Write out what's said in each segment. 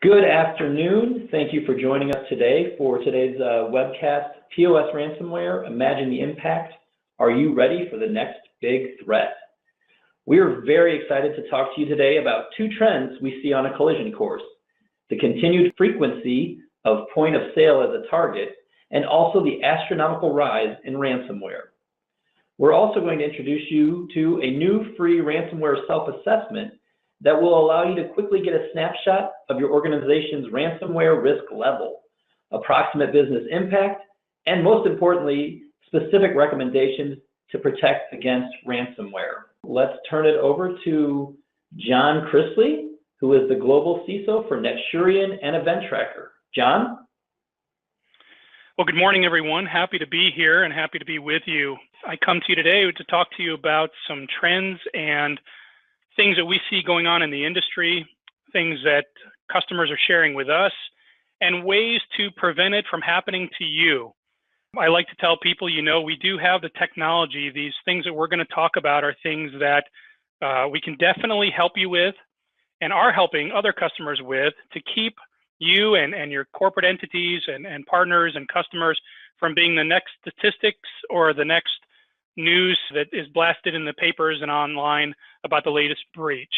Good afternoon. Thank you for joining us today for today's webcast, POS Ransomware, Imagine the Impact. Are you ready for the next big threat? We are very excited to talk to you today about two trends we see on a collision course: the continued frequency of point of sale as a target, and also the astronomical rise in ransomware. We're also going to introduce you to a new free ransomware self-assessment that will allow you to quickly get a snapshot of your organization's ransomware risk level, approximate business impact, and most importantly, specific recommendations to protect against ransomware. Let's turn it over to John Chrisley, who is the Global CISO for Netshurian and Event Tracker. John? Well, good morning, everyone. Happy to be here and happy to be with you. I come to you today to talk to you about some trends and things that we see going on in the industry, things that customers are sharing with us, and ways to prevent it from happening to you. I like to tell people, we do have the technology. These things that we're going to talk about are things that we can definitely help you with and are helping other customers with to keep you and your corporate entities and partners and customers from being the next statistics or the next news that is blasted in the papers and online about the latest breach.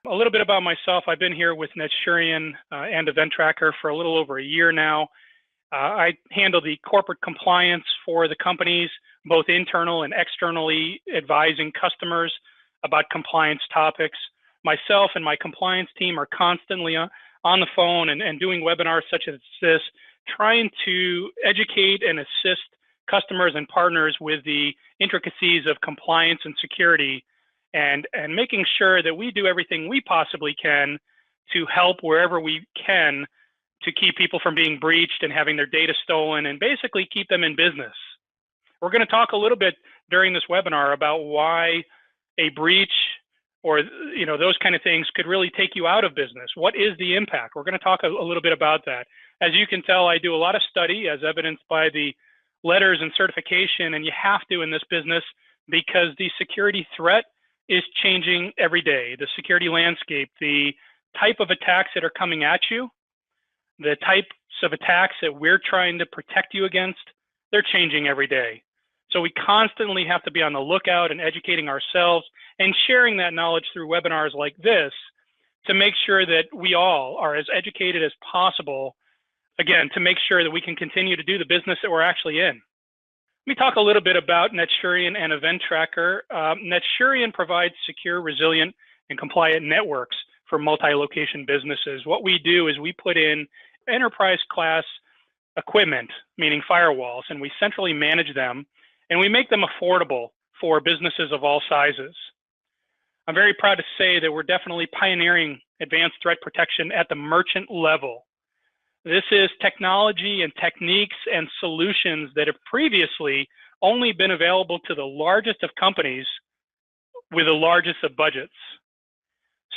A little bit about myself. I've been here with Netshurian and Event Tracker for a little over a year now. I handle the corporate compliance for the companies, both internal and externally advising customers about compliance topics. Myself and my compliance team are constantly on the phone and doing webinars such as this, trying to educate and assist customers and partners with the intricacies of compliance and security, and making sure that we do everything we possibly can to help wherever we can to keep people from being breached and having their data stolen and basically keep them in business. We're going to talk a little bit during this webinar about why a breach or those kind of things could really take you out of business. What is the impact? We're going to talk a little bit about that. As you can tell, I do a lot of study as evidenced by the letters and certification, and you have to in this business because the security threat is changing every day. The security landscape, the type of attacks that are coming at you, the types of attacks that we're trying to protect you against, they're changing every day. So we constantly have to be on the lookout and educating ourselves and sharing that knowledge through webinars like this to make sure that we all are as educated as possible, again, to make sure that we can continue to do the business that we're actually in. Let me talk a little bit about Netshurian and Event Tracker. Netshurian provides secure, resilient, and compliant networks for multi-location businesses. What we do is we put in enterprise-class equipment, meaning firewalls, and we centrally manage them, and we make them affordable for businesses of all sizes. I'm very proud to say that we're definitely pioneering advanced threat protection at the merchant level. This is technology and techniques and solutions that have previously only been available to the largest of companies with the largest of budgets.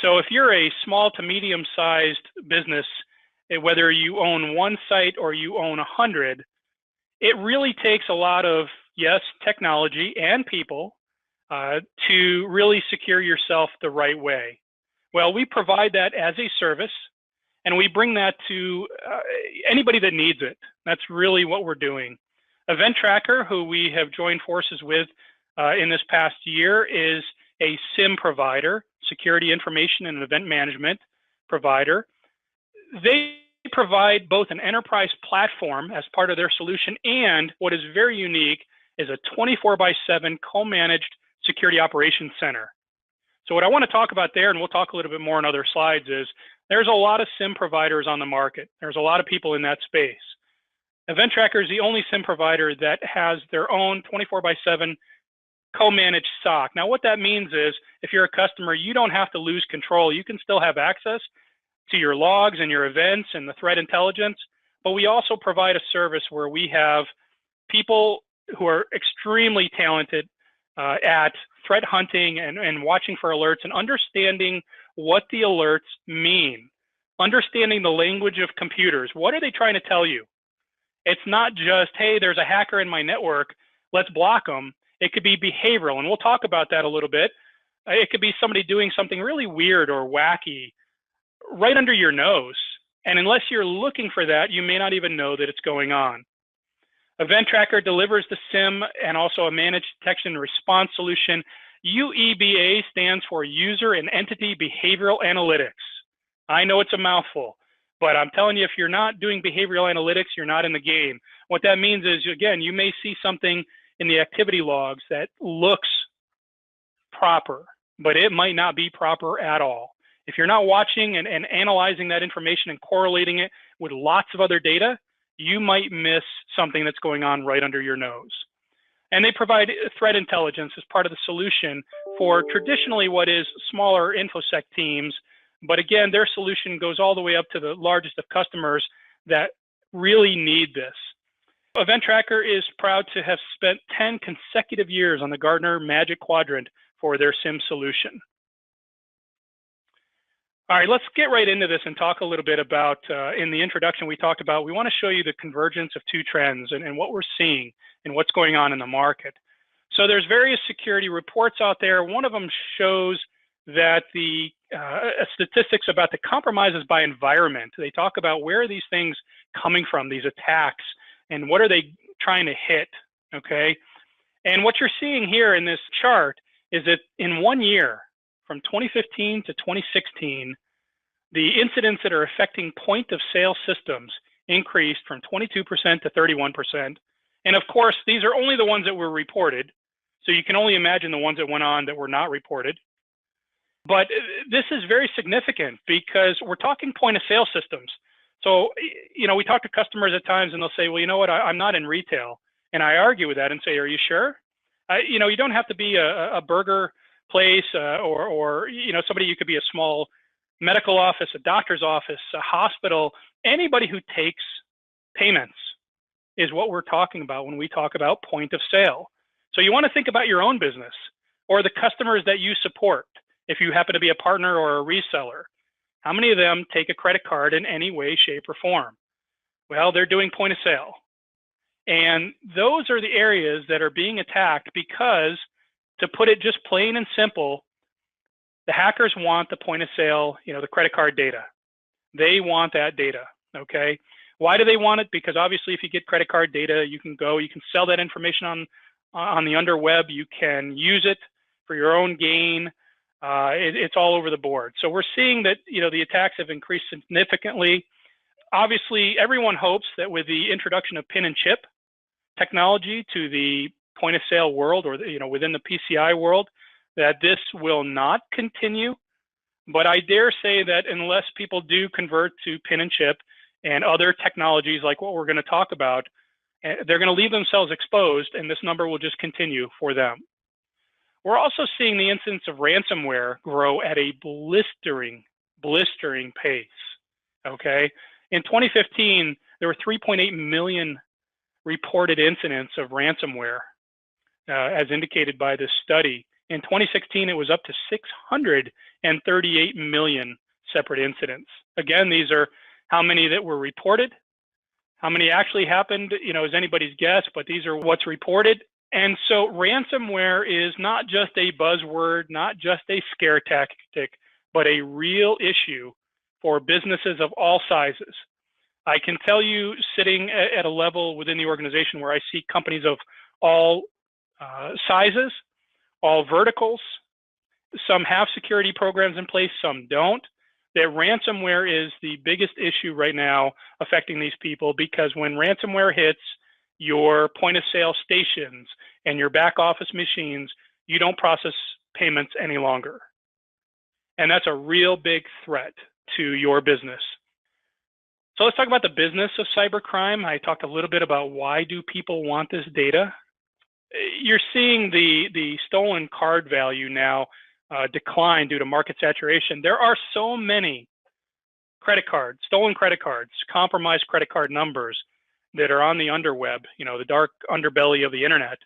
So if you're a small to medium-sized business, whether you own one site or you own 100, it really takes a lot of, yes, technology and people to really secure yourself the right way. Well, we provide that as a service, and we bring that to anybody that needs it. That's really what we're doing. Event Tracker, who we have joined forces with in this past year, is a SIM provider, security information and event management provider. They provide both an enterprise platform as part of their solution, and what is very unique is a 24/7 co-managed security operations center. So what I want to talk about there, and we'll talk a little bit more on other slides, is there's a lot of SIM providers on the market. There's a lot of people in that space. Event Tracker is the only SIM provider that has their own 24/7 co-managed SOC. Now, what that means is if you're a customer, you don't have to lose control. You can still have access to your logs and your events and the threat intelligence, but we also provide a service where we have people who are extremely talented at threat hunting and watching for alerts and understanding what the alerts mean, understanding the language of computers. What are they trying to tell you? It's not just, hey, there's a hacker in my network, let's block them. It could be behavioral, and we'll talk about that a little bit. It could be somebody doing something really weird or wacky right under your nose. And unless you're looking for that, you may not even know that it's going on. Event Tracker delivers the SIM and also a managed detection and response solution. UEBA stands for User and Entity Behavioral Analytics. I know it's a mouthful, but I'm telling you, if you're not doing behavioral analytics, you're not in the game. What that means is, again, you may see something in the activity logs that looks proper, but it might not be proper at all. If you're not watching and analyzing that information and correlating it with lots of other data, you might miss something that's going on right under your nose. And they provide threat intelligence as part of the solution for traditionally what is smaller InfoSec teams. But again, their solution goes all the way up to the largest of customers that really need this. Event Tracker is proud to have spent 10 consecutive years on the Gartner Magic Quadrant for their SIM solution. All right, let's get right into this and talk a little bit about, in the introduction we talked about, we want to show you the convergence of two trends and what we're seeing and what's going on in the market. So there's various security reports out there. One of them shows that the statistics about the compromises by environment. They talk about where are these things coming from, these attacks, and what are they trying to hit, okay? And what you're seeing here in this chart is that in 1 year, from 2015 to 2016, the incidents that are affecting point of sale systems increased from 22% to 31%. And of course, these are only the ones that were reported. So you can only imagine the ones that went on that were not reported. But this is very significant because we're talking point of sale systems. So, you know, we talk to customers at times and they'll say, well, you know what, I'm not in retail. And I argue with that and say, are you sure? You know, you don't have to be a burger place or you know, somebody, you could be a small medical office, a doctor's office, a hospital. Anybody who takes payments is what we're talking about when we talk about point of sale. So you want to think about your own business or the customers that you support. If you happen to be a partner or a reseller, how many of them take a credit card in any way, shape, or form? Well, they're doing point of sale. And those are the areas that are being attacked because, to put it just plain and simple, the hackers want the point of sale, you know, the credit card data. They want that data, okay? Why do they want it? Because obviously if you get credit card data, you can sell that information on the underweb, you can use it for your own gain. It's all over the board. So we're seeing that, you know, the attacks have increased significantly. Obviously, everyone hopes that with the introduction of pin and chip technology to the point of sale world, or, you know, within the PCI world, that this will not continue. But I dare say that unless people do convert to pin and chip and other technologies like what we're going to talk about, they're going to leave themselves exposed, and this number will just continue for them. We're also seeing the incidence of ransomware grow at a blistering pace, okay? In 2015, there were 3.8 million reported incidents of ransomware, as indicated by this study. In 2016, it was up to 638 million separate incidents. Again, these are how many that were reported. How many actually happened, you know, is anybody's guess, but these are what's reported. And so ransomware is not just a buzzword, not just a scare tactic, but a real issue for businesses of all sizes. I can tell you, sitting at a level within the organization where I see companies of all sizes, all verticals, some have security programs in place, some don't, that ransomware is the biggest issue right now affecting these people, because when ransomware hits your point of sale stations and your back office machines, you don't process payments any longer. And that's a real big threat to your business. So let's talk about the business of cybercrime. I talked a little bit about why do people want this data. You're seeing the stolen card value now decline due to market saturation. There are so many credit cards, stolen credit cards, compromised credit card numbers that are on the underweb, you know, the dark underbelly of the internet,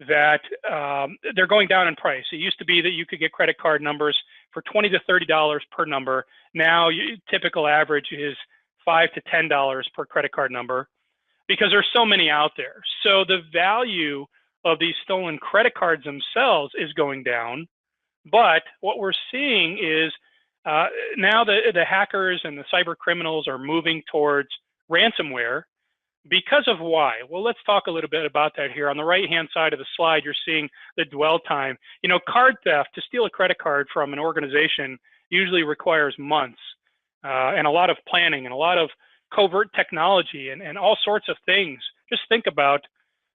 that they're going down in price. It used to be that you could get credit card numbers for $20 to $30 per number. Now, typical average is $5 to $10 per credit card number, because there's so many out there. So the value of these stolen credit cards themselves is going down. But what we're seeing is now the hackers and the cyber criminals are moving towards ransomware. Because of why? Well, let's talk a little bit about that here. On the right-hand side of the slide, you're seeing the dwell time. You know, card theft, to steal a credit card from an organization usually requires months and a lot of planning and a lot of covert technology and all sorts of things. Just think about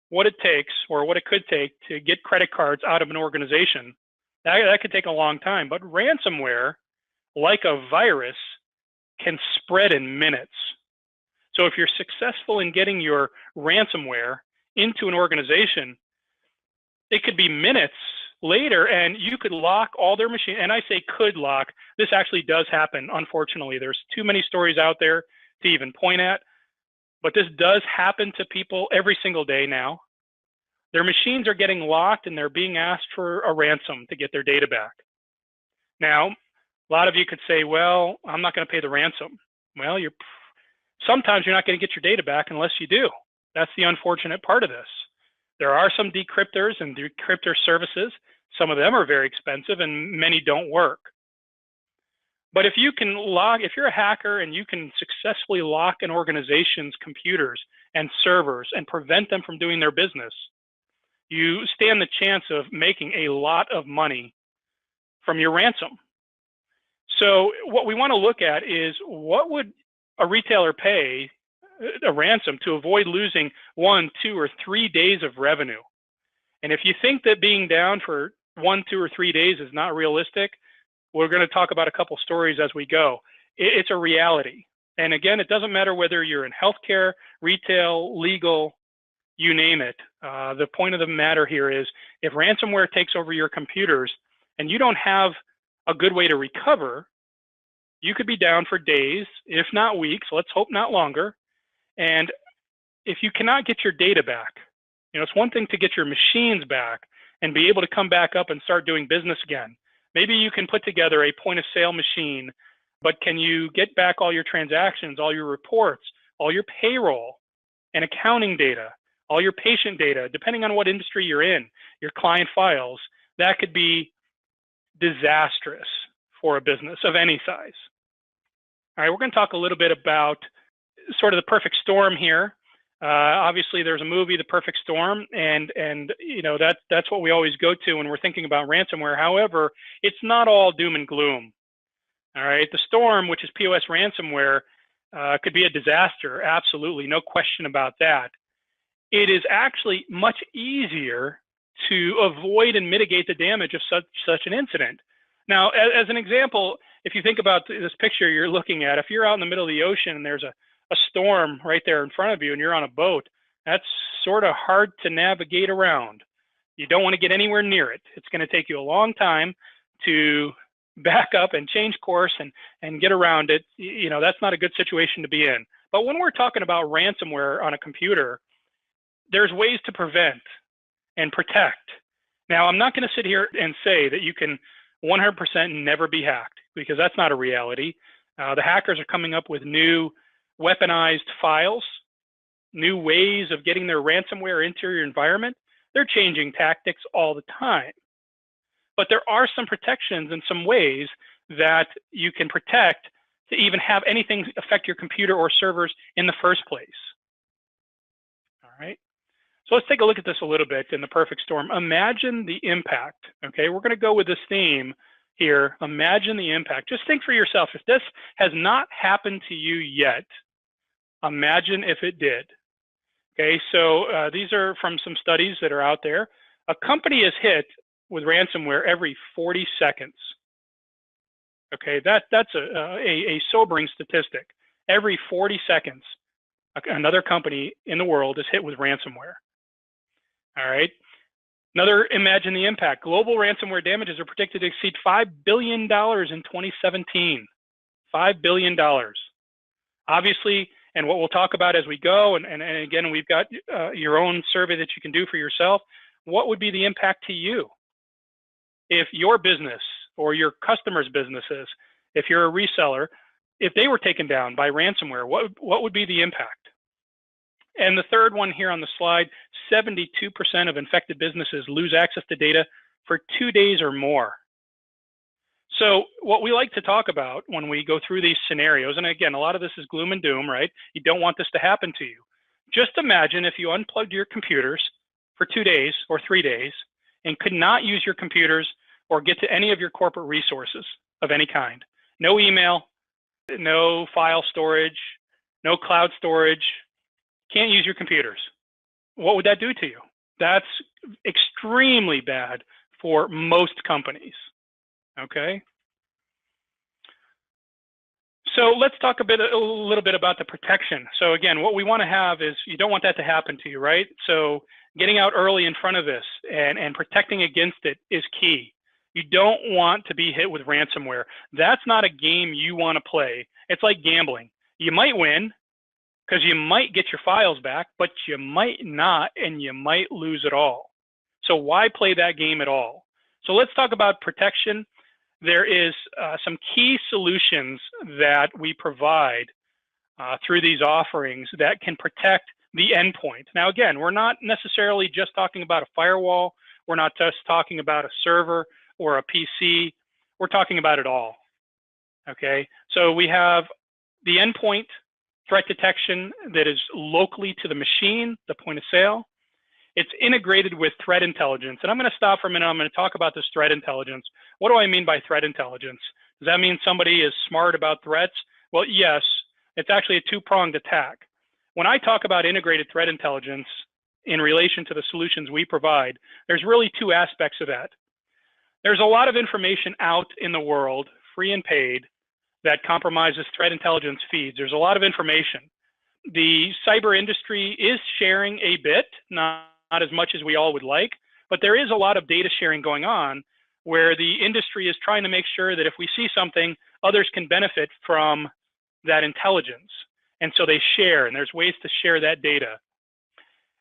what it takes or what it could take to get credit cards out of an organization. That could take a long time. But ransomware, like a virus, can spread in minutes. So if you're successful in getting your ransomware into an organization, it could be minutes later and you could lock all their machines. And I say could lock, this actually does happen. Unfortunately, there's too many stories out there to even point at, but this does happen to people every single day now. Their machines are getting locked and they're being asked for a ransom to get their data back. Now, a lot of you could say, well, I'm not going to pay the ransom. Well, sometimes you're not going to get your data back unless you do. That's the unfortunate part of this. There are some decryptors and decryptor services. Some of them are very expensive and many don't work. But if you're a hacker and you can successfully lock an organization's computers and servers and prevent them from doing their business, you stand the chance of making a lot of money from your ransom. So what we want to look at is, what would a retailer pay a ransom to avoid losing 1, 2, or 3 days of revenue? And if you think that being down for 1, 2, or 3 days is not realistic, we're going to talk about a couple stories as we go. It's a reality. And again, it doesn't matter whether you're in healthcare, retail, legal, you name it. The point of the matter here is, if ransomware takes over your computers and you don't have a good way to recover, you could be down for days, if not weeks. Let's hope not longer. And if you cannot get your data back, it's one thing to get your machines back and be able to come back up and start doing business again. Maybe you can put together a point of sale machine, but can you get back all your transactions, all your reports, all your payroll and accounting data, all your patient data, depending on what industry you're in, your client files? That could be disastrous for a business of any size. All right, we're going to talk a little bit about sort of the perfect storm here. Obviously, there's a movie, The Perfect Storm, and that's what we always go to when we're thinking about ransomware. However, it's not all doom and gloom. All right, the storm, which is POS ransomware, could be a disaster. Absolutely, no question about that. It is actually much easier to avoid and mitigate the damage of such an incident. Now, as an example, if you think about this picture you're looking at, if you're out in the middle of the ocean and there's a storm right there in front of you and you're on a boat, that's sort of hard to navigate around. You don't want to get anywhere near it. It's going to take you a long time to back up and change course and get around it. That's not a good situation to be in. But when we're talking about ransomware on a computer, there's ways to prevent and protect. Now, I'm not going to sit here and say that you can 100% never be hacked, because that's not a reality. The hackers are coming up with new weaponized files, new ways of getting their ransomware into your environment. They're changing tactics all the time. But there are some protections and some ways that you can protect to even have anything affect your computer or servers in the first place. All right. So let's take a look at this a little bit in The Perfect Storm. Imagine the impact. Okay, we're going to go with this theme here. Imagine the impact. Just think for yourself. If this has not happened to you yet, imagine if it did. Okay, so these are from some studies that are out there. A company is hit with ransomware every 40 seconds. Okay, that's a sobering statistic. Every 40 seconds, another company in the world is hit with ransomware. All right. Imagine the impact. Global ransomware damages are predicted to exceed $5 billion in 2017. $5 billion. Obviously, and what we'll talk about as we go, and again, we've got your own survey that you can do for yourself. What would be the impact to you if your business or your customers' businesses, if you're a reseller, if they were taken down by ransomware? What would be the impact? And the third one here on the slide, 72% of infected businesses lose access to data for 2 days or more. So what we like to talk about when we go through these scenarios, and again, a lot of this is gloom and doom, right? You don't want this to happen to you. Just imagine if you unplugged your computers for 2 days or 3 days and could not use your computers or get to any of your corporate resources of any kind. No email, no file storage, no cloud storage, can't use your computers. What would that do to you? That's extremely bad for most companies, okay? So let's talk a little bit about the protection. So again, what we want to have is, you don't want that to happen to you, right? So getting out early in front of this and protecting against it is key. You don't want to be hit with ransomware. That's not a game you want to play. It's like gambling. You might win because you might get your files back, but you might not, and you might lose it all. So why play that game at all? So let's talk about protection. There is some key solutions that we provide through these offerings that can protect the endpoint. Now, again, we're not necessarily just talking about a firewall. We're not just talking about a server or a PC. We're talking about it all, okay? So we have the endpoint threat detection that is locally to the machine, the point of sale. It's integrated with threat intelligence. And I'm going to stop for a minute. I'm going to talk about this threat intelligence. What do I mean by threat intelligence? Does that mean somebody is smart about threats? Well, yes, it's actually a two-pronged attack. When I talk about integrated threat intelligence in relation to the solutions we provide, there's really two aspects of that. There's a lot of information out in the world, free and paid, that compromises threat intelligence feeds. There's a lot of information. The cyber industry is sharing a bit, not as much as we all would like, but there is a lot of data sharing going on where the industry is trying to make sure that if we see something, others can benefit from that intelligence. And so they share, and there's ways to share that data.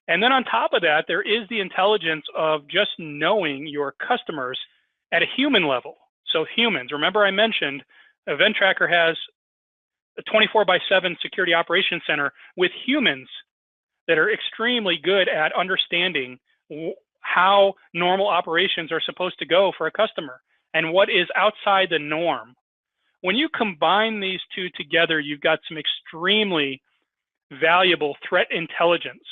And then on top of that, there is the intelligence of just knowing your customers at a human level. So humans, remember I mentioned Event Tracker has a 24/7 security operations center with humans that are extremely good at understanding how normal operations are supposed to go for a customer and what is outside the norm. When you combine these two together, you've got some extremely valuable threat intelligence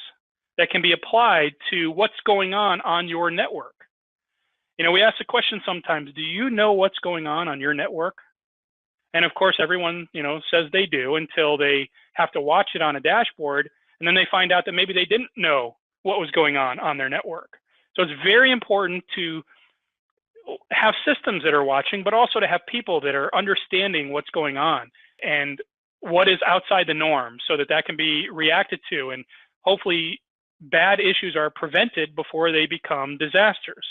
that can be applied to what's going on your network. You know, we ask the question sometimes, do you know what's going on your network? And of course, everyone, says they do until they have to watch it on a dashboard, and then they find out that maybe they didn't know what was going on their network. So it's very important to have systems that are watching, but also to have people that are understanding what's going on and what is outside the norm so that can be reacted to, and hopefully bad issues are prevented before they become disasters.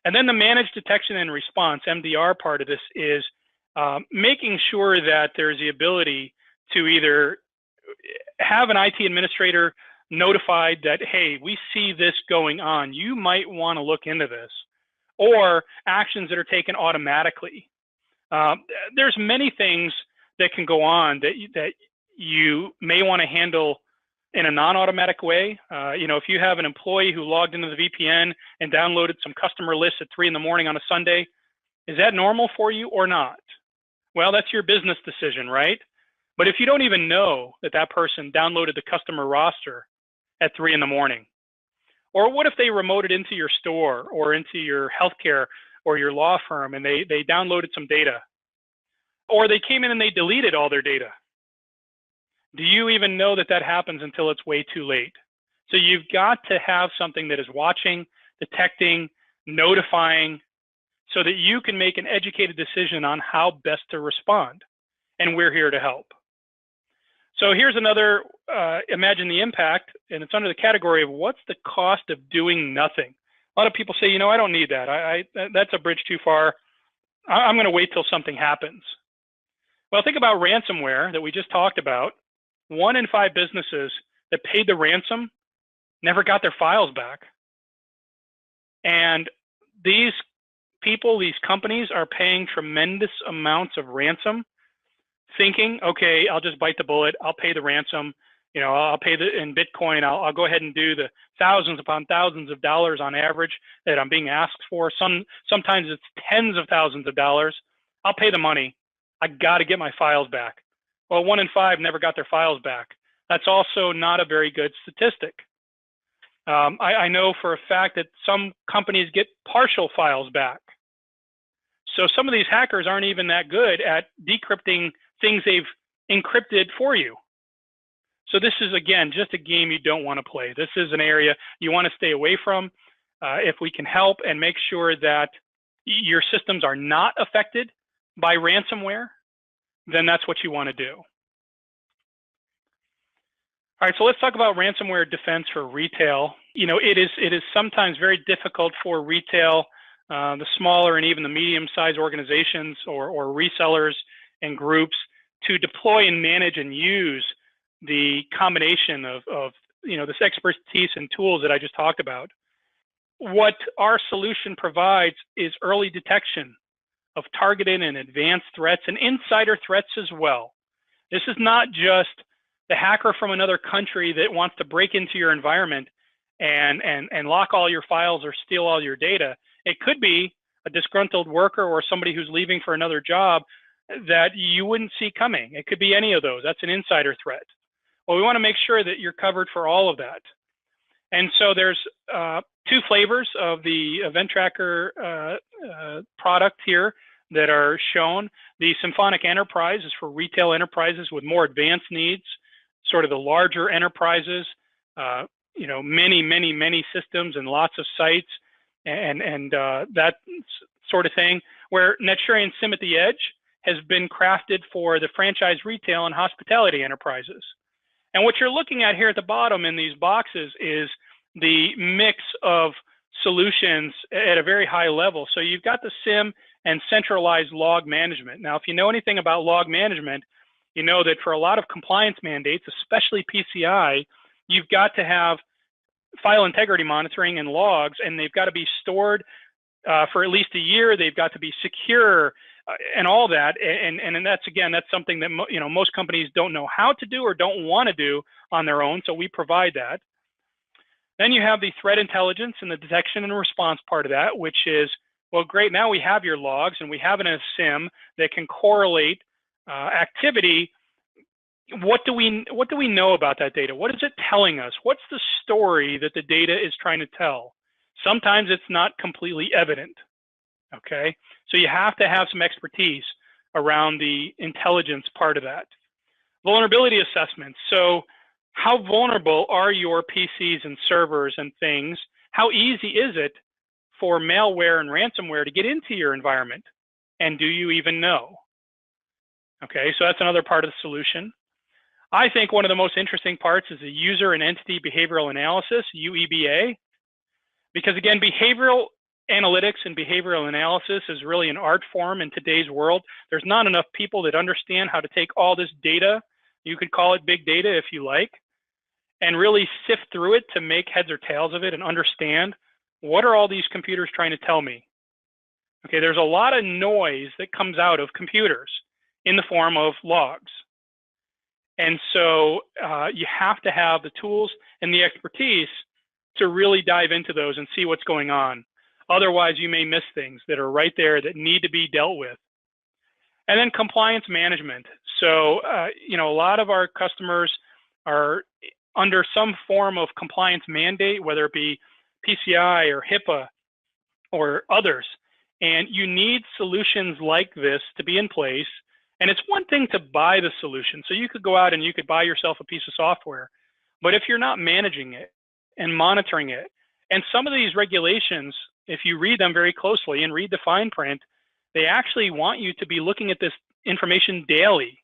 And then the managed detection and response, MDR part of this is making sure that there's the ability to either have an IT administrator notified that, hey, we see this going on, you might want to look into this, or actions that are taken automatically. There's many things that can go on that you may want to handle in a non-automatic way. If you have an employee who logged into the VPN and downloaded some customer lists at 3 in the morning on a Sunday, is that normal for you or not? Well, that's your business decision, right? But if you don't even know that person downloaded the customer roster at 3 in the morning, or what if they remoted into your store or into your healthcare or your law firm and they downloaded some data, or they came in and they deleted all their data? Do you even know that happens until it's way too late? So you've got to have something that is watching, detecting, notifying, so that you can make an educated decision on how best to respond. And we're here to help. So here's another, imagine the impact, and it's under the category of what's the cost of doing nothing. A lot of people say, I don't need that. That's a bridge too far. I'm going to wait till something happens. Well, think about ransomware that we just talked about. 1 in 5 businesses that paid the ransom never got their files back. And these people, these companies are paying tremendous amounts of ransom, thinking, okay, I'll just bite the bullet, I'll pay the ransom, I'll pay in Bitcoin. I'll go ahead and do the thousands upon thousands of dollars on average that I'm being asked for. Sometimes it's tens of thousands of dollars. I'll pay the money. I got to get my files back. Well, 1 in 5 never got their files back. That's also not a very good statistic. I know for a fact that some companies get partial files back. So some of these hackers aren't even that good at decrypting things they've encrypted for you. So this is, again, just a game you don't want to play. This is an area you want to stay away from. If we can help and make sure that your systems are not affected by ransomware, then that's what you want to do. All right, so let's talk about ransomware defense for retail. It is sometimes very difficult for retail, the smaller and even the medium-sized organizations or resellers and groups to deploy and manage and use the combination of this expertise and tools that I just talked about. What our solution provides is early detection of targeted and advanced threats and insider threats as well. This is not just the hacker from another country that wants to break into your environment and lock all your files or steal all your data. It could be a disgruntled worker or somebody who's leaving for another job that you wouldn't see coming. It could be any of those. That's an insider threat. Well, we want to make sure that you're covered for all of that. And so there's 2 flavors of the Event Tracker product here that are shown. The Symphonic Enterprise is for retail enterprises with more advanced needs, sort of the larger enterprises, many systems and lots of sites and that sort of thing, where Netsharian SIM at the Edge has been crafted for the franchise retail and hospitality enterprises. And what you're looking at here at the bottom in these boxes is the mix of solutions at a very high level. So you've got the SIM and centralized log management. Now, if you know anything about log management, you know that for a lot of compliance mandates, especially PCI, you've got to have file integrity monitoring and logs, and they've got to be stored for at least a year. They've got to be secure and all that. And that's something that most companies don't know how to do or don't want to do on their own. So we provide that. Then you have the threat intelligence and the detection and response part of that, which is, well, great, now we have your logs and we have a SIM that can correlate activity. What do we know about that data? What is it telling us? What's the story that the data is trying to tell? Sometimes it's not completely evident, okay? So you have to have some expertise around the intelligence part of that. Vulnerability assessments. So how vulnerable are your PCs and servers and things? How easy is it for malware and ransomware to get into your environment? And do you even know? Okay, so that's another part of the solution. I think one of the most interesting parts is the user and entity behavioral analysis, UEBA, because again, behavioral analytics and behavioral analysis is really an art form in today's world. There's not enough people that understand how to take all this data, you could call it big data if you like, and really sift through it to make heads or tails of it and understand what are all these computers trying to tell me. Okay, there's a lot of noise that comes out of computers in the form of logs. And so you have to have the tools and the expertise to really dive into those and see what's going on. Otherwise, you may miss things that are right there that need to be dealt with. And then compliance management. So, a lot of our customers are under some form of compliance mandate, whether it be PCI or HIPAA or others. And you need solutions like this to be in place. And it's one thing to buy the solution. So you could go out and you could buy yourself a piece of software. But if you're not managing it and monitoring it, and some of these regulations, if you read them very closely and read the fine print, they actually want you to be looking at this information daily.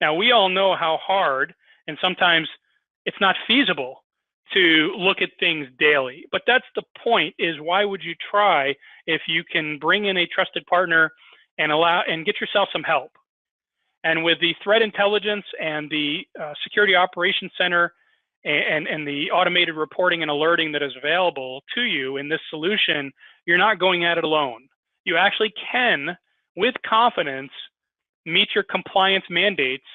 Now, we all know how hard and sometimes it's not feasible to look at things daily. But that's the point, is why would you try if you can bring in a trusted partner and get yourself some help? And with the threat intelligence and the security operations center and the automated reporting and alerting that is available to you in this solution, you're not going at it alone. You actually can, with confidence, meet your compliance mandates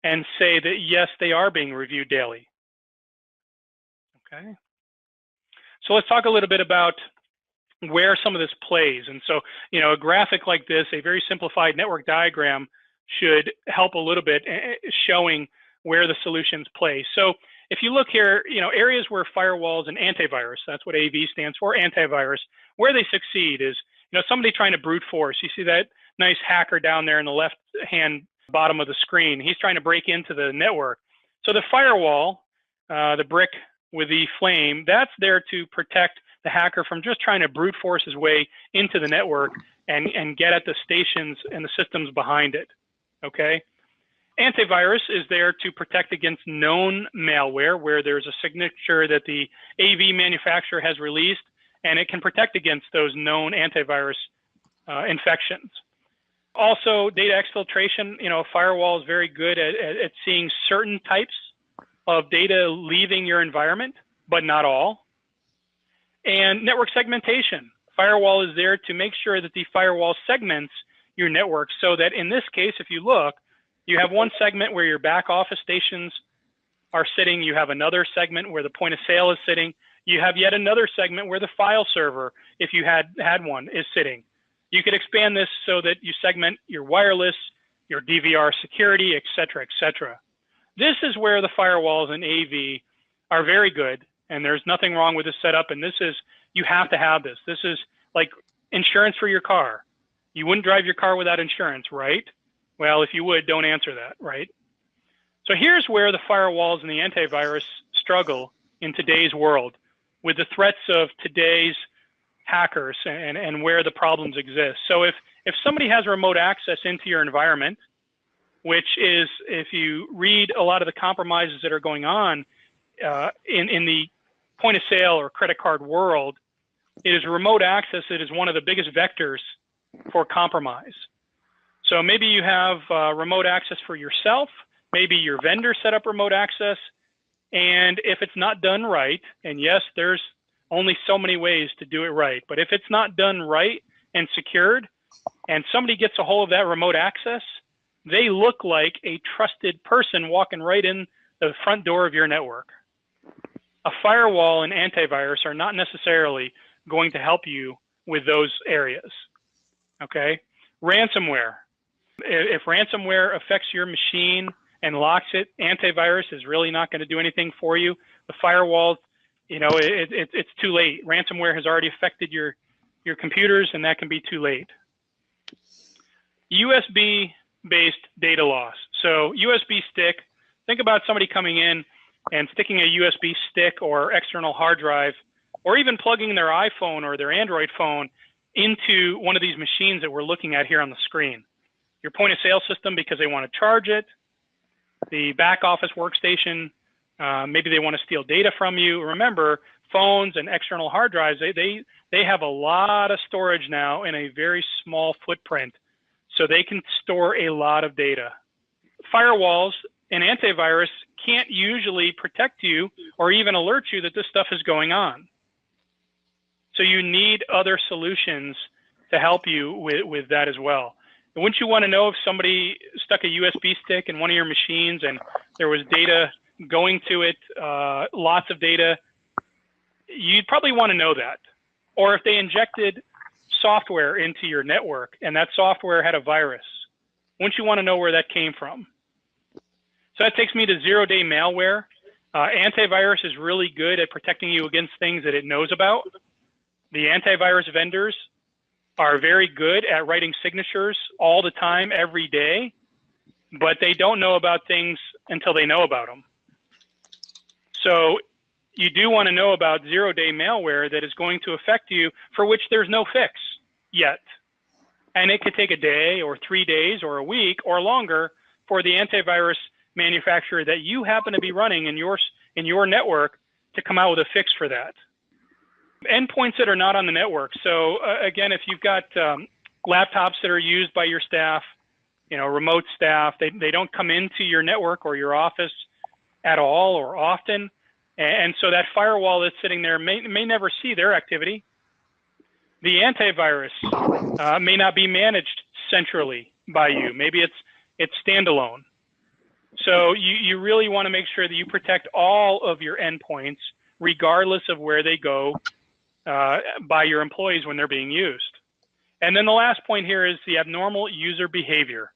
and say that yes, they are being reviewed daily. Okay. So let's talk a little bit about where some of this plays. And so, a graphic like this, a very simplified network diagram, should help a little bit showing where the solutions play. So if you look here, areas where firewalls and antivirus, that's what AV stands for, antivirus, where they succeed is, somebody trying to brute force. You see that nice hacker down there in the left-hand bottom of the screen. He's trying to break into the network. So the firewall, the brick with the flame, that's there to protect the hacker from just trying to brute force his way into the network and get at the stations and the systems behind it, okay? Antivirus is there to protect against known malware where there's a signature that the AV manufacturer has released, and it can protect against those known antivirus infections. Also, data exfiltration, a firewall is very good at seeing certain types of data leaving your environment, but not all. And network segmentation. Firewall is there to make sure that the firewall segments your network so that in this case, if you look, you have one segment where your back office stations are sitting. You have another segment where the point of sale is sitting. You have yet another segment where the file server, if you had one, is sitting. You could expand this so that you segment your wireless, your DVR security, et cetera, et cetera. This is where the firewalls and AV are very good, and there's nothing wrong with this setup, and this is, you have to have this. This is like insurance for your car. You wouldn't drive your car without insurance, right? Well, if you would, don't answer that, right? So here's where the firewalls and the antivirus struggle in today's world with the threats of today's hackers and where the problems exist. So if somebody has remote access into your environment, which is, if you read a lot of the compromises that are going on in the point of sale or credit card world, it is remote access that is one of the biggest vectors for compromise. So maybe you have remote access for yourself, maybe your vendor set up remote access, and if it's not done right, and yes, there's only so many ways to do it right, but if it's not done right and secured, and somebody gets a hold of that remote access, they look like a trusted person walking right in the front door of your network. A firewall and antivirus are not necessarily going to help you with those areas, okay? Ransomware. If ransomware affects your machine and locks it, antivirus is really not going to do anything for you. The firewalls, it's too late. Ransomware has already affected your computers, and that can be too late. USB-based data loss. So USB stick, think about somebody coming in and sticking a USB stick or external hard drive, or even plugging their iPhone or their Android phone into one of these machines that we're looking at here on the screen. Your point of sale system because they want to charge it, the back office workstation, maybe they want to steal data from you. Remember, phones and external hard drives, they have a lot of storage now in a very small footprint, so they can store a lot of data. Firewalls and antivirus can't usually protect you or even alert you that this stuff is going on. So you need other solutions to help you with that as well. And wouldn't you want to know if somebody stuck a USB stick in one of your machines and there was data going to it, lots of data? You'd probably want to know that. Or if they injected software into your network and that software had a virus, wouldn't you want to know where that came from? So that takes me to zero-day malware. Antivirus is really good at protecting you against things that it knows about. The antivirus vendors are very good at writing signatures all the time, every day, but they don't know about things until they know about them. So you do want to know about zero-day malware that is going to affect you, for which there's no fix yet. And it could take a day or 3 days or a week or longer for the antivirus manufacturer that you happen to be running in your network to come out with a fix for that. Endpoints that are not on the network. So again, if you've got laptops that are used by your staff, remote staff, they don't come into your network or your office at all or often. And so that firewall that's sitting there may never see their activity. The antivirus may not be managed centrally by you. Maybe it's standalone. So you really want to make sure that you protect all of your endpoints, regardless of where they go by your employees when they're being used. And then the last point here is the abnormal user behavior.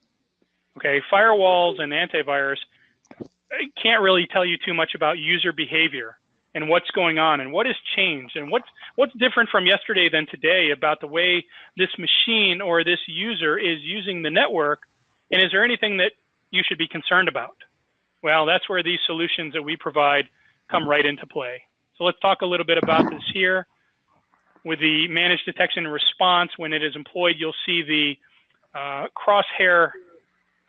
Okay, firewalls and antivirus can't really tell you too much about user behavior and what's going on and what has changed and what's different from yesterday than today about the way this machine or this user is using the network, and is there anything that you should be concerned about? Well, that's where these solutions that we provide come right into play. So let's talk a little bit about this here. With the managed detection and response, when it is employed, you'll see the crosshair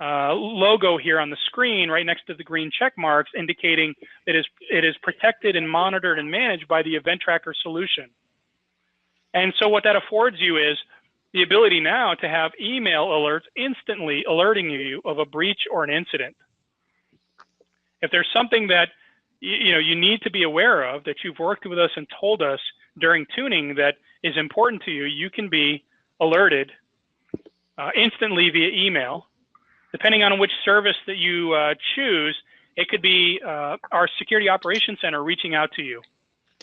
logo here on the screen right next to the green check marks indicating that it is protected and monitored and managed by the Event Tracker solution. And so what that affords you is the ability now to have email alerts instantly alerting you of a breach or an incident. If there's something that you need to be aware of that you've worked with us and told us during tuning that is important to you, you can be alerted instantly via email. Depending on which service that you choose, it could be our Security Operations Center reaching out to you,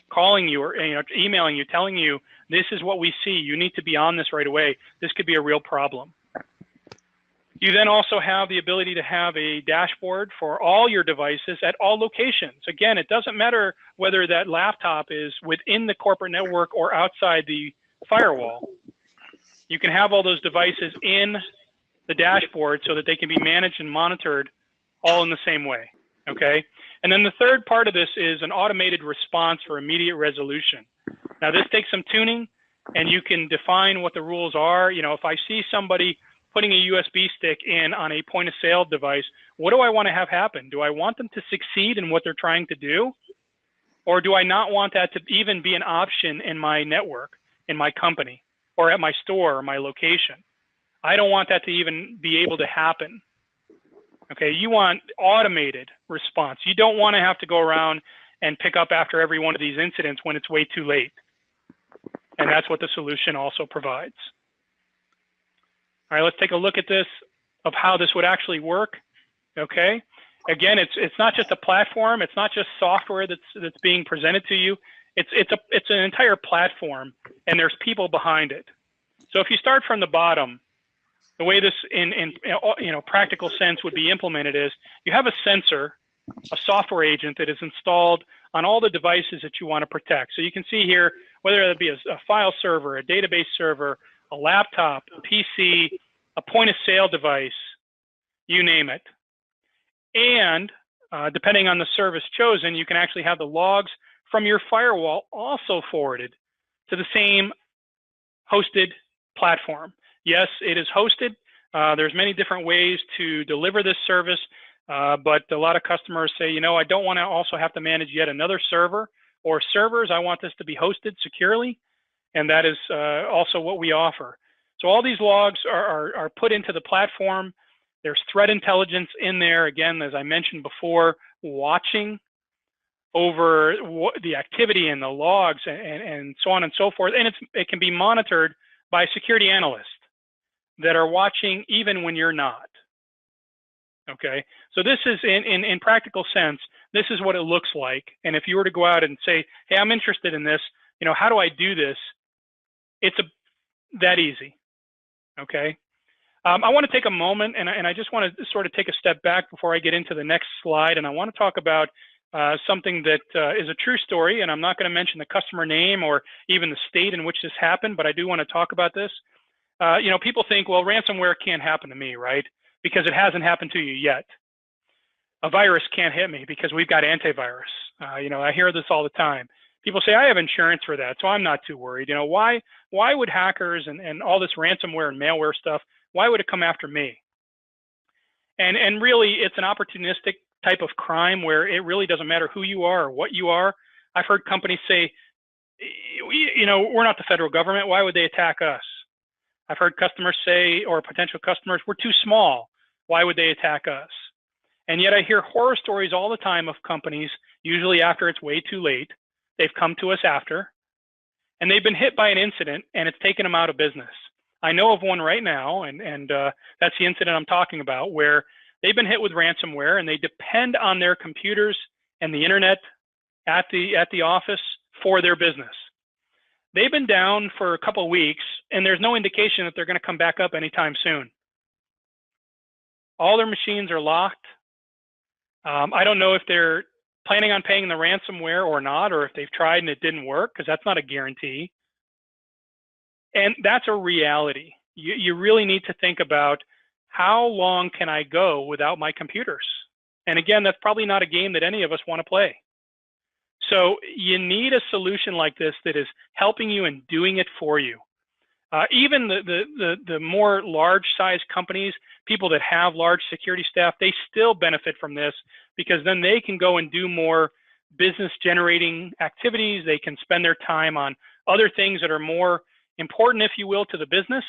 calling you, or emailing you, telling you, this is what we see. You need to be on this right away. This could be a real problem. You then also have the ability to have a dashboard for all your devices at all locations. Again, it doesn't matter whether that laptop is within the corporate network or outside the firewall. You can have all those devices in the dashboard so that they can be managed and monitored all in the same way, okay? And then the third part of this is an automated response for immediate resolution. Now this takes some tuning, and you can define what the rules are. If I see somebody putting a USB stick in on a point of sale device, what do I want to have happen? Do I want them to succeed in what they're trying to do? Or do I not want that to even be an option in my network, in my company, or at my store or my location? I don't want that to even be able to happen. Okay, you want automated response. You don't want to have to go around and pick up after every one of these incidents when it's way too late. And that's what the solution also provides. All right, let's take a look at this of how this would actually work. Okay, again, it's not just a platform. It's not just software that's being presented to you. It's an entire platform, and there's people behind it. So if you start from the bottom, the way this in practical sense would be implemented is you have a sensor, a software agent that is installed on all the devices that you want to protect. So you can see here, whether that be a file server, a database server, a laptop, a PC, a point of sale device, you name it. And depending on the service chosen, you can actually have the logs from your firewall also forwarded to the same hosted platform. Yes, it is hosted. There's many different ways to deliver this service, but a lot of customers say, I don't want to also have to manage yet another server or servers. I want this to be hosted securely, and that is also what we offer. So all these logs are put into the platform. There's threat intelligence in there, again, as I mentioned before, watching over the activity and the logs and so on and so forth. And it can be monitored by security analysts that are watching even when you're not. Okay, so this is in practical sense, this is what it looks like. And if you were to go out and say, hey, I'm interested in this, how do I do this? It's that easy. Okay, I want to take a moment and I just want to sort of take a step back before I get into the next slide. And I want to talk about something that is a true story, and I'm not going to mention the customer name or even the state in which this happened, but I do want to talk about this. People think, well, ransomware can't happen to me, right? Because it hasn't happened to you yet. A virus can't hit me because we've got antivirus. I hear this all the time. People say, I have insurance for that, so I'm not too worried. Why would hackers and all this ransomware and malware stuff, why would it come after me? And really, it's an opportunistic type of crime where it really doesn't matter who you are or what you are. I've heard companies say, we're not the federal government. Why would they attack us? I've heard customers say, or potential customers, we're too small. Why would they attack us? And yet I hear horror stories all the time of companies, usually after it's way too late. They've come to us after, and they've been hit by an incident, and it's taken them out of business. I know of one right now, and that's the incident I'm talking about, where they've been hit with ransomware, and they depend on their computers and the internet at the office for their business. They've been down for a couple of weeks, and there's no indication that they're going to come back up anytime soon. All their machines are locked. I don't know if they're planning on paying the ransomware or not, or if they've tried and it didn't work, because that's not a guarantee. And that's a reality. You really need to think about, how long can I go without my computers? And again, that's probably not a game that any of us want to play. So you need a solution like this that is helping you and doing it for you. Even the more large-sized companies, people that have large security staff, they still benefit from this, because then they can go and do more business-generating activities. They can spend their time on other things that are more important, if you will, to the business,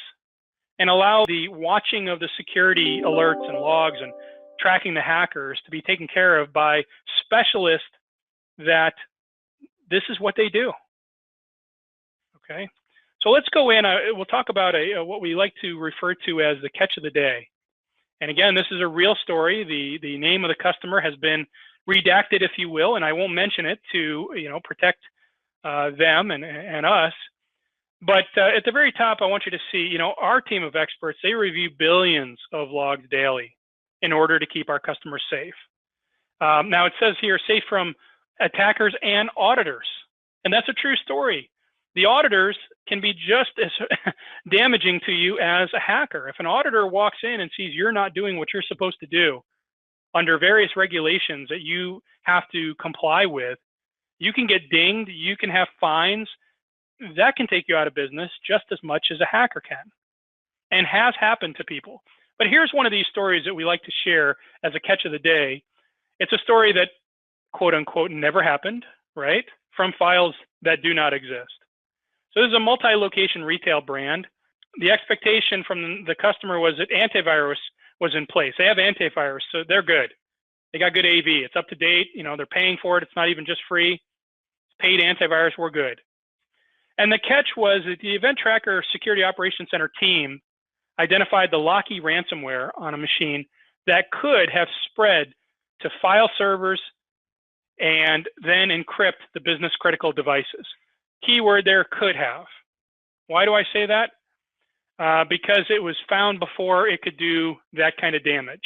and allow the watching of the security alerts and logs and tracking the hackers to be taken care of by specialists that this is what they do. Okay, so let's go in. We'll talk about what we like to refer to as the catch of the day. And again, this is a real story. The name of the customer has been redacted, if you will, and I won't mention it to protect them and us. But at the very top, I want you to see, our team of experts, they review billions of logs daily in order to keep our customers safe. Now it says here, safe from attackers and auditors. And that's a true story. The auditors can be just as damaging to you as a hacker. If an auditor walks in and sees you're not doing what you're supposed to do under various regulations that you have to comply with, you can get dinged, you can have fines. That can take you out of business just as much as a hacker can, and has happened to people. But here's one of these stories that we like to share as a catch of the day. It's a story that, quote unquote, never happened, right? From files that do not exist. So this is a multi-location retail brand. The expectation from the customer was that antivirus was in place. They have antivirus, so they're good. They got good AV. It's up to date. They're paying for it. It's not even just free. It's paid antivirus. We're good. And the catch was that the Event Tracker Security Operations Center team identified the Locky ransomware on a machine that could have spread to file servers and then encrypt the business critical devices. Keyword there, could have. Why do I say that? Because it was found before it could do that kind of damage.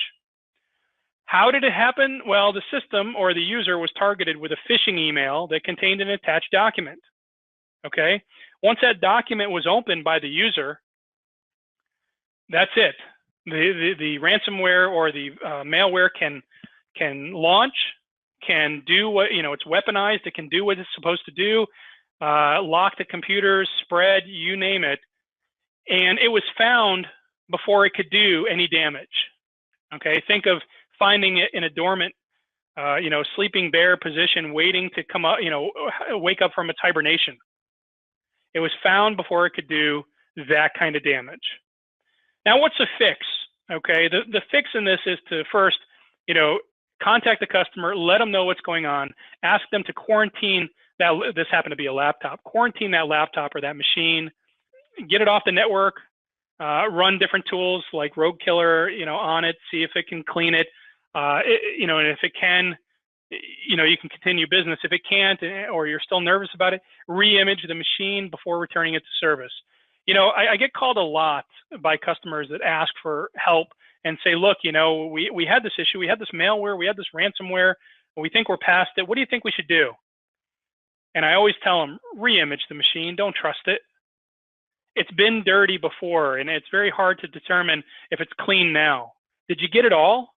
How did it happen? Well, the system or the user was targeted with a phishing email that contained an attached document. Okay, once that document was opened by the user, that's it. The ransomware or the malware can launch, can do what, it's weaponized, it can do what it's supposed to do, lock the computers, spread, you name it. And it was found before it could do any damage. Okay, think of finding it in a dormant, sleeping bear position, waiting to come up, wake up from its hibernation. It was found before it could do that kind of damage. Now, what's the fix? Okay, the fix in this is to first, contact the customer, let them know what's going on, ask them to quarantine that. This happened to be a laptop. Quarantine that laptop or that machine, get it off the network, run different tools like Rogue Killer, on it, see if it can clean it, and if it can, you can continue business. If it can't, or you're still nervous about it, re-image the machine before returning it to service. I get called a lot by customers that ask for help and say, look, we had this issue, we had this malware, we had this ransomware, we think we're past it. What do you think we should do? And I always tell them, re-image the machine, don't trust it. It's been dirty before, and it's very hard to determine if it's clean now. Did you get it all?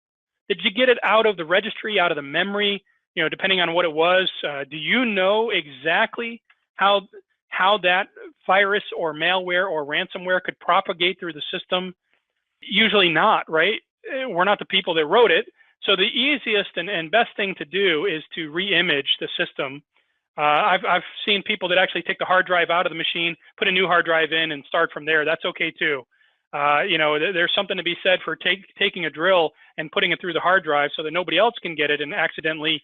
Did you get it out of the registry, out of the memory, depending on what it was? Do you know exactly how that virus or malware or ransomware could propagate through the system? Usually not, right? We're not the people that wrote it. So the easiest and best thing to do is to re-image the system. I've seen people that actually take the hard drive out of the machine, put a new hard drive in, and start from there. That's okay too. There's something to be said for taking a drill and putting it through the hard drive so that nobody else can get it and accidentally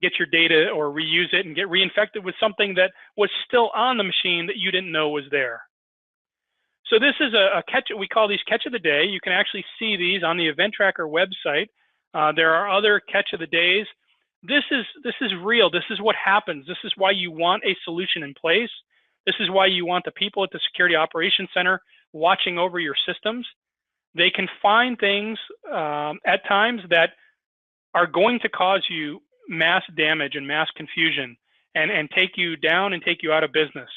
get your data or reuse it and get reinfected with something that was still on the machine that you didn't know was there. So this is a catch. We call these catch of the day. You can actually see these on the Event Tracker website. There are other catch of the days. This is real. This is what happens. This is why you want a solution in place. This is why you want the people at the Security Operations Center watching over your systems. They can find things at times that are going to cause you mass damage and mass confusion and take you down and take you out of business.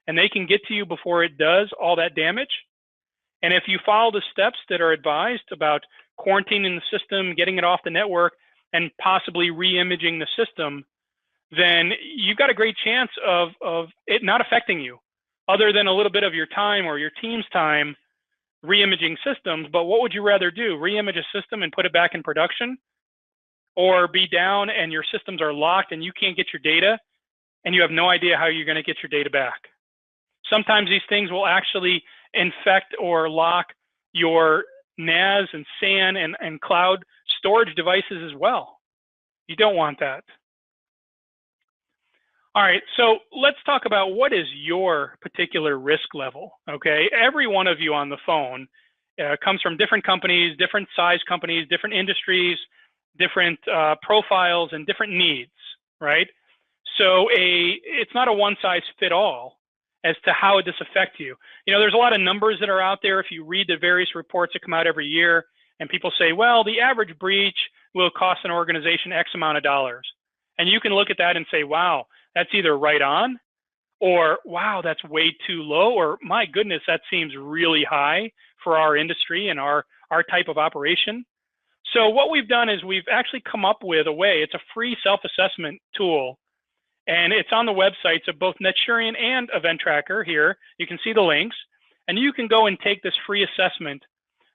And they can get to you before it does all that damage. And if you follow the steps that are advised about quarantining the system, getting it off the network, and possibly re-imaging the system, then you've got a great chance of it not affecting you, other than a little bit of your time or your team's time re-imaging systems. But what would you rather do? Re-image a system and put it back in production? Or be down and your systems are locked and you can't get your data and you have no idea how you're going to get your data back? Sometimes these things will actually infect or lock your NAS and SAN and cloud storage devices as well. You don't want that. All right, so let's talk about what is your particular risk level, okay? Every one of you on the phone comes from different companies, different size companies, different industries, different profiles, and different needs, right? So it's not a one-size-fit-all as to how this affects you. You know, there's a lot of numbers that are out there. If you read the various reports that come out every year, and people say, well, the average breach will cost an organization X amount of dollars. And you can look at that and say, wow, that's either right on, or wow, that's way too low, or my goodness, that seems really high for our industry and our type of operation. So what we've done is we've actually come up with a way. It's a free self-assessment tool, and it's on the websites of both Neturian and Event Tracker here. You can see the links, and you can go and take this free assessment,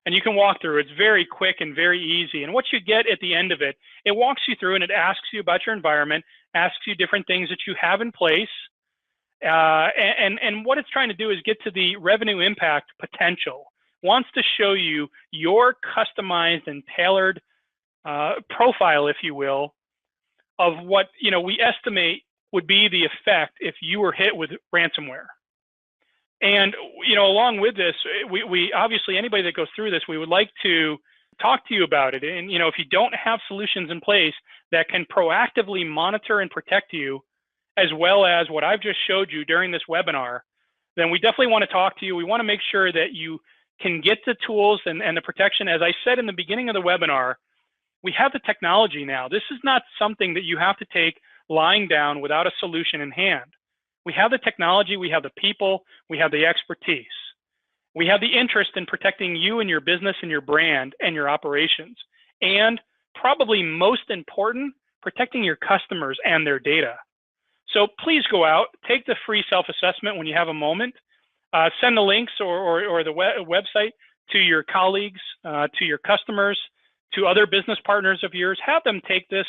and you can walk through. It's very quick and very easy. And what you get at the end of it, it walks you through and it asks you about your environment, asks you different things that you have in place, and what it's trying to do is get to the revenue impact potential. Wants to show you your customized and tailored profile, if you will, of what we estimate would be the effect if you were hit with ransomware. And along with this, we obviously, anybody that goes through this, we would like to talk to you about it. And if you don't have solutions in place that can proactively monitor and protect you, as well as what I've just showed you during this webinar, then we definitely want to talk to you. We want to make sure that you can get the tools and the protection. As I said in the beginning of the webinar, we have the technology now. This is not something that you have to take lying down without a solution in hand. We have the technology, we have the people, we have the expertise. We have the interest in protecting you and your business and your brand and your operations. And probably most important, protecting your customers and their data. So please go out, take the free self-assessment when you have a moment. Send the links or the website to your colleagues, to your customers, to other business partners of yours. Have them take this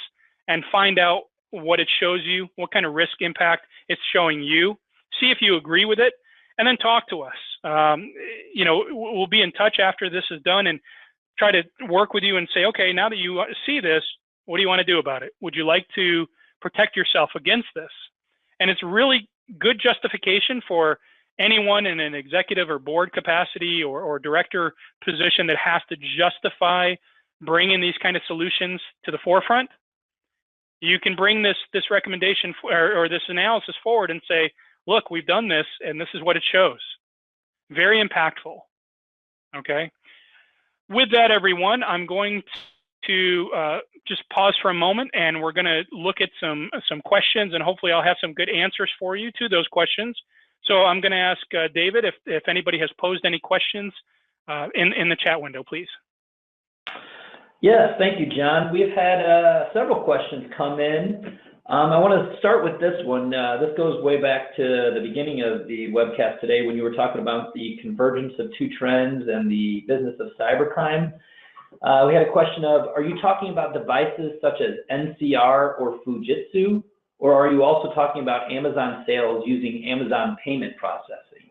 and find out what it shows you, what kind of risk impact it's showing you. See if you agree with it, and then talk to us. We'll be in touch after this is done and try to work with you and say, okay, now that you see this, what do you want to do about it? Would you like to protect yourself against this? And it's really good justification for anyone in an executive or board capacity or director position that has to justify bringing these kind of solutions to the forefront. You can bring this recommendation or this analysis forward and say, look, we've done this and this is what it shows. Very impactful, okay? With that, everyone, I'm going to just pause for a moment and we're gonna look at some questions, and hopefully I'll have some good answers for you to those questions. So I'm gonna ask David if anybody has posed any questions in the chat window, please. Yes, thank you, John. We've had several questions come in. I want to start with this one. This goes way back to the beginning of the webcast today when you were talking about the convergence of two trends and the business of cybercrime. We had a question of, are you talking about devices such as NCR or Fujitsu, or are you also talking about Amazon sales using Amazon payment processing?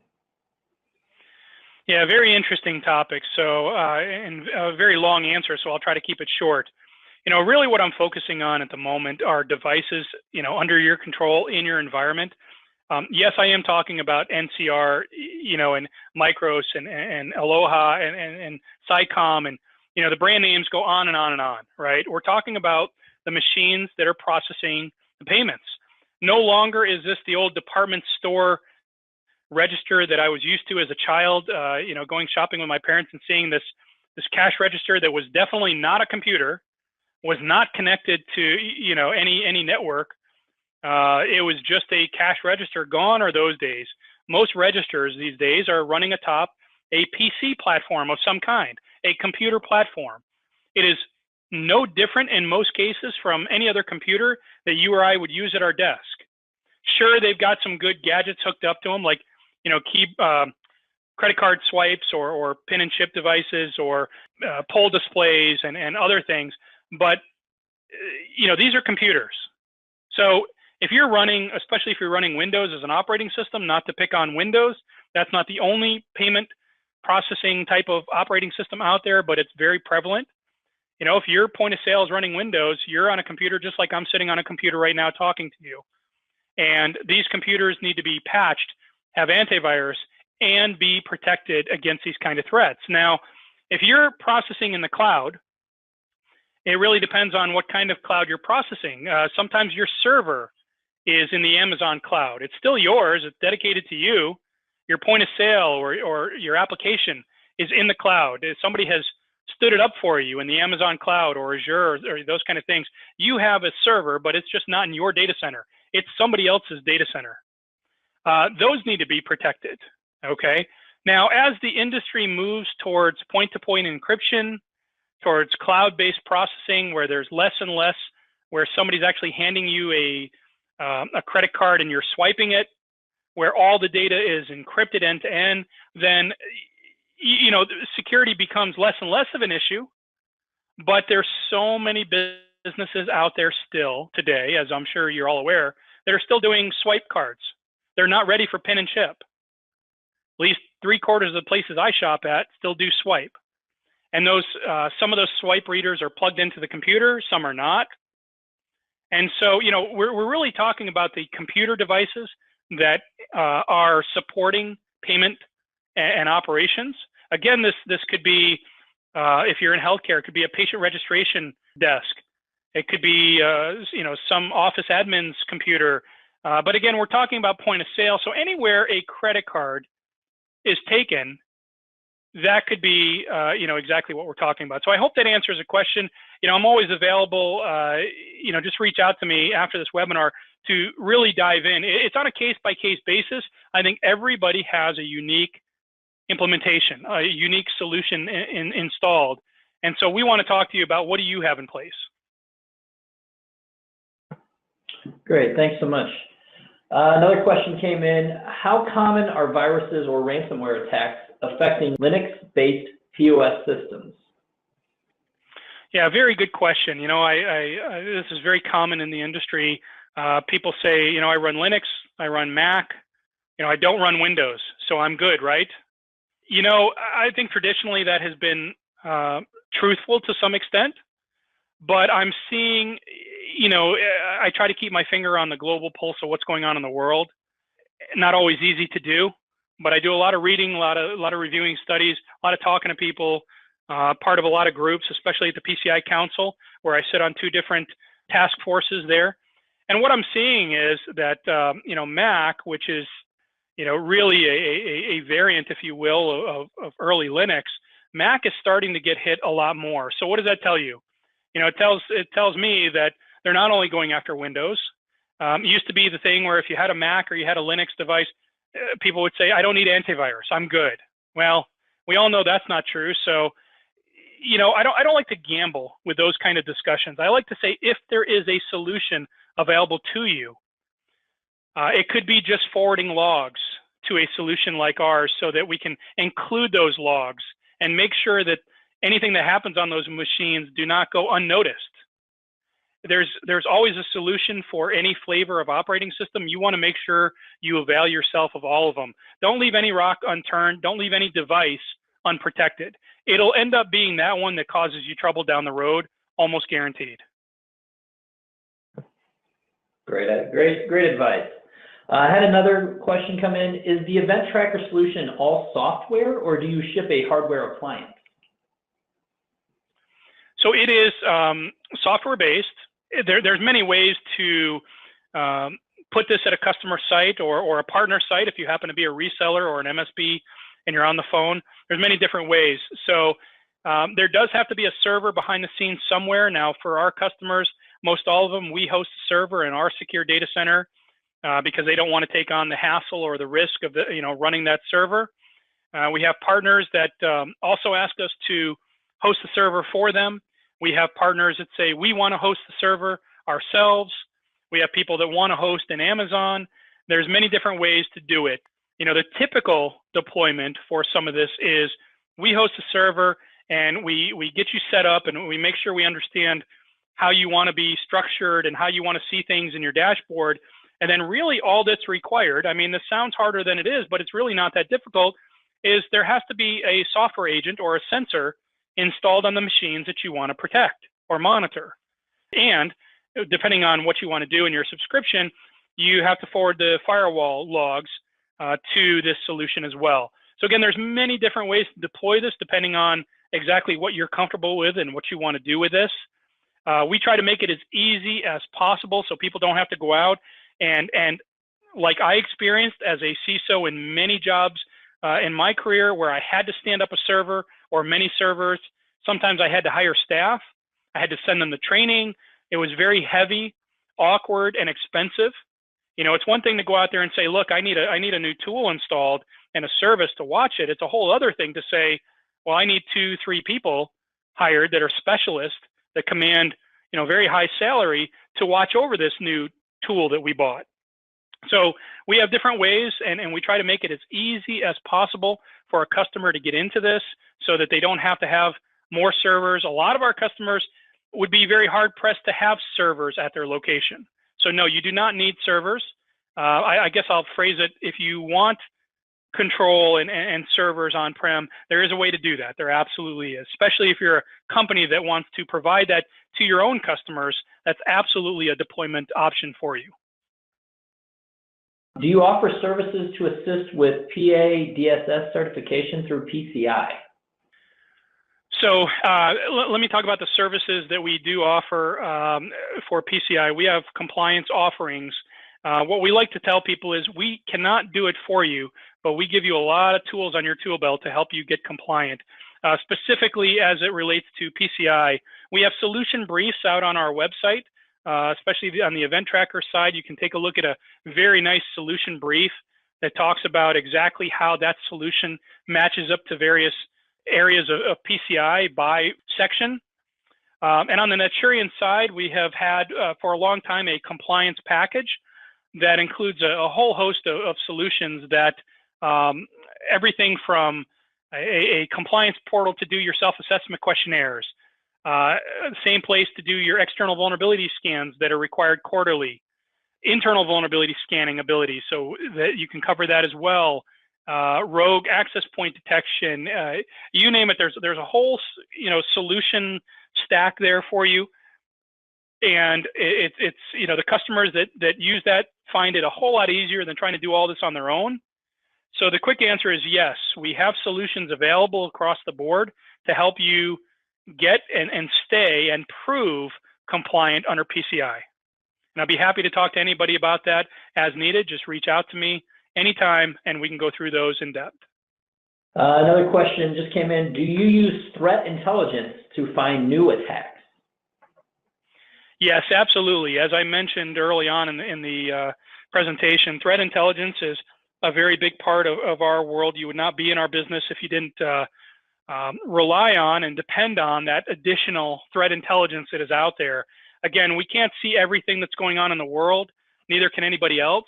Yeah, very interesting topic. So, and a very long answer, so I'll try to keep it short. Really what I'm focusing on at the moment are devices, under your control in your environment. Yes, I am talking about NCR, and Micros and Aloha and SciComm, and the brand names go on and on and on, right? We're talking about the machines that are processing the payments. No longer is this the old department store register that I was used to as a child, going shopping with my parents and seeing this cash register that was definitely not a computer, was not connected to any network. It was just a cash register. Gone are those days. Most registers these days are running atop a PC platform of some kind, a computer platform. It is no different in most cases from any other computer that you or I would use at our desk. Sure, they've got some good gadgets hooked up to them, like credit card swipes or pin and chip devices or poll displays and other things, but these are computers. So if you're running, especially if you're running Windows as an operating system, not to pick on Windows, that's not the only payment processing type of operating system out there, but it's very prevalent. If your point of sale is running Windows, you're on a computer just like I'm sitting on a computer right now talking to you. And these computers need to be patched, have antivirus, and be protected against these kind of threats. Now, if you're processing in the cloud, it really depends on what kind of cloud you're processing. Sometimes your server is in the Amazon cloud. It's still yours. It's dedicated to you. Your point of sale or your application is in the cloud. If somebody has stood it up for you in the Amazon cloud or Azure or those kind of things, you have a server, but it's just not in your data center. It's somebody else's data center. Those need to be protected, okay? Now, as the industry moves towards point-to-point encryption, towards cloud-based processing, where there's less and less, where somebody's actually handing you a credit card and you're swiping it, where all the data is encrypted end-to-end, then security becomes less and less of an issue. But there's so many businesses out there still today, as I'm sure you're all aware, that are still doing swipe cards. They're not ready for pin and chip. At least 3/4 of the places I shop at still do swipe. And those some of those swipe readers are plugged into the computer, some are not. And so, we're really talking about the computer devices that are supporting payment and operations. Again, this could be, if you're in healthcare, it could be a patient registration desk. It could be, some office admin's computer. But again, we're talking about point of sale. So anywhere a credit card is taken, that could be, exactly what we're talking about. So I hope that answers the question. I'm always available. Just reach out to me after this webinar to really dive in. It's on a case-by-case basis. I think everybody has a unique implementation, a unique solution installed. And so we want to talk to you about what do you have in place. Great, thanks so much. Another question came in. How common are viruses or ransomware attacks affecting Linux-based POS systems? Yeah, very good question. This is very common in the industry. People say, I run Linux, I run Mac, I don't run Windows, so I'm good, right? I think traditionally that has been truthful to some extent, but I'm seeing, I try to keep my finger on the global pulse of what's going on in the world. Not always easy to do, but I do a lot of reading, a lot of reviewing studies, a lot of talking to people, part of a lot of groups, especially at the PCI Council, where I sit on 2 different task forces there. And what I'm seeing is that, Mac, which is, really a variant, if you will, of early Linux, Mac is starting to get hit a lot more. So what does that tell you? It tells me that they're not only going after Windows. It used to be the thing where if you had a Mac or you had a Linux device, people would say, I don't need antivirus, I'm good. Well, we all know that's not true. So, I don't like to gamble with those kind of discussions. I like to say, if there is a solution available to you, it could be just forwarding logs to a solution like ours so that we can include those logs and make sure that anything that happens on those machines do not go unnoticed. There's always a solution for any flavor of operating system. You want to make sure you avail yourself of all of them. Don't leave any rock unturned. Don't leave any device unprotected. It'll end up being that one that causes you trouble down the road, almost guaranteed. Great advice. I had another question come in. Is the event tracker solution all software, or do you ship a hardware appliance? So it is software-based. There's many ways to put this at a customer site or a partner site if you happen to be a reseller or an MSP and you're on the phone. There's many different ways. So there does have to be a server behind the scenes somewhere. Now, for our customers, most all of them, we host a server in our secure data center because they don't want to take on the hassle or the risk of running that server. We have partners that also ask us to host the server for them. We have partners that say we want to host the server ourselves. We have people that want to host in Amazon. There's many different ways to do it. The typical deployment for some of this is we host a server and we get you set up and we make sure we understand how you want to be structured and how you want to see things in your dashboard. And then really all that's required, I mean, this sounds harder than it is, but it's really not that difficult, is there has to be a software agent or a sensor installed on the machines that you want to protect or monitor. And depending on what you want to do in your subscription, you have to forward the firewall logs to this solution as well. So again, there's many different ways to deploy this depending on exactly what you're comfortable with and what you want to do with this. We try to make it as easy as possible so people don't have to go out and like I experienced as a CISO in many jobs in my career where I had to stand up a server or many servers. Sometimes I had to hire staff. I had to send them the training. It was very heavy, awkward, and expensive. It's one thing to go out there and say, look, I need a new tool installed and a service to watch it. It's a whole other thing to say, well, I need 2-3 people hired that are specialists that command, very high salary to watch over this new tool that we bought. So we have different ways, and we try to make it as easy as possible for a customer to get into this so that they don't have to have more servers. A lot of our customers would be very hard pressed to have servers at their location. So no, you do not need servers. I guess I'll phrase it, if you want control and servers on-prem, there is a way to do that. There absolutely is, especially if you're a company that wants to provide that to your own customers. That's absolutely a deployment option for you. Do you offer services to assist with PA DSS certification through PCI? So let me talk about the services that we do offer for PCI. We have compliance offerings. What we like to tell people is we cannot do it for you, but we give you a lot of tools on your tool belt to help you get compliant. Specifically as it relates to PCI, we have solution briefs out on our website. Especially on the event tracker side, you can take a look at a very nice solution brief that talks about exactly how that solution matches up to various areas of PCI by section. And on the Neturian side, we have had for a long time a compliance package that includes a whole host of solutions that everything from a compliance portal to do your self-assessment questionnaires, same place to do your external vulnerability scans that are required quarterly, internal vulnerability scanning ability so that you can cover that as well, rogue access point detection, you name it. There's a whole solution stack there for you, and it's the customers that use that find it a whole lot easier than trying to do all this on their own. So the quick answer is yes, we have solutions available across the board to help you get and stay and prove compliant under PCI. And I'd be happy to talk to anybody about that as needed. Just reach out to me anytime and we can go through those in depth. Another question just came in. Do you use threat intelligence to find new attacks? Yes, absolutely. As I mentioned early on in the presentation, threat intelligence is a very big part of our world. You would not be in our business if you didn't rely on and depend on that additional threat intelligence that is out there. Again, we can't see everything that's going on in the world, neither can anybody else.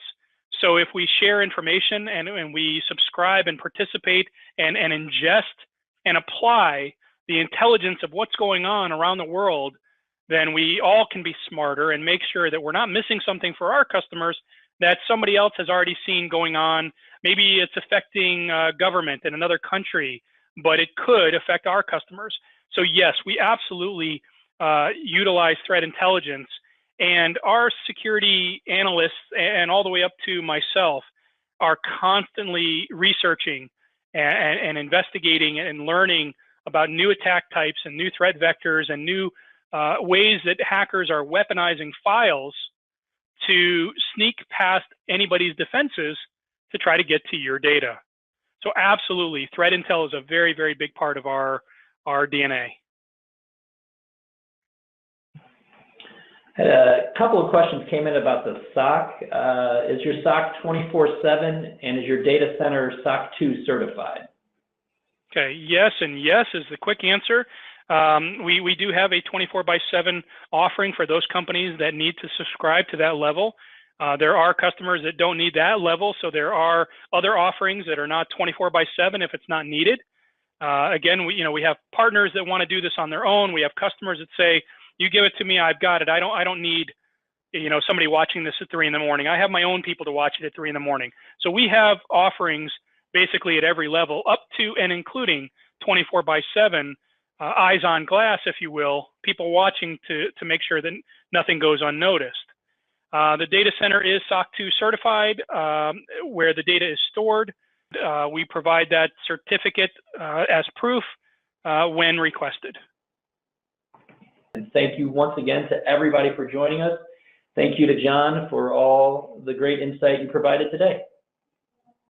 So if we share information and we subscribe and participate and ingest and apply the intelligence of what's going on around the world, then we all can be smarter and make sure that we're not missing something for our customers that somebody else has already seen going on. Maybe it's affecting government in another country, but it could affect our customers. So yes, we absolutely utilize threat intelligence. And our security analysts and all the way up to myself are constantly researching and investigating and learning about new attack types and new threat vectors and new ways that hackers are weaponizing files to sneak past anybody's defenses to try to get to your data. So absolutely, threat intel is a very, very big part of our DNA. A couple of questions came in about the SOC. Is your SOC 24/7 and is your data center SOC 2 certified? Okay, yes and yes is the quick answer. We do have a 24/7 offering for those companies that need to subscribe to that level. There are customers that don't need that level, so there are other offerings that are not 24/7 if it's not needed. Again, we have partners that want to do this on their own. We have customers that say, "You give it to me, I've got it. I don't need somebody watching this at 3 in the morning. I have my own people to watch it at 3 in the morning." So we have offerings basically at every level, up to and including 24/7, eyes on glass, if you will, people watching to make sure that nothing goes unnoticed. The data center is SOC 2 certified, where the data is stored. We provide that certificate as proof when requested. And thank you once again to everybody for joining us. Thank you to John for all the great insight you provided today.